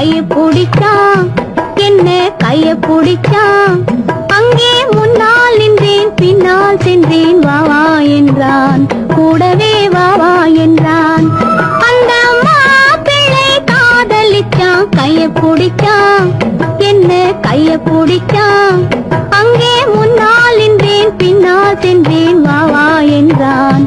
கைய பிடிச்சான், என்ன கைய பிடிச்சான். அங்கே முன்னால் நின்றேன், பின்னால் சென்றேன், வா வா என்றான், கூடவே வா வா என்றான். அந்த மாப்பிள்ளை காதலிச்சான், கைய பிடிச்சான், என்ன கைய பிடிச்சான். அங்கே முன்னால் நின்றேன், பின்னால் சென்றேன், வா வா என்றான்.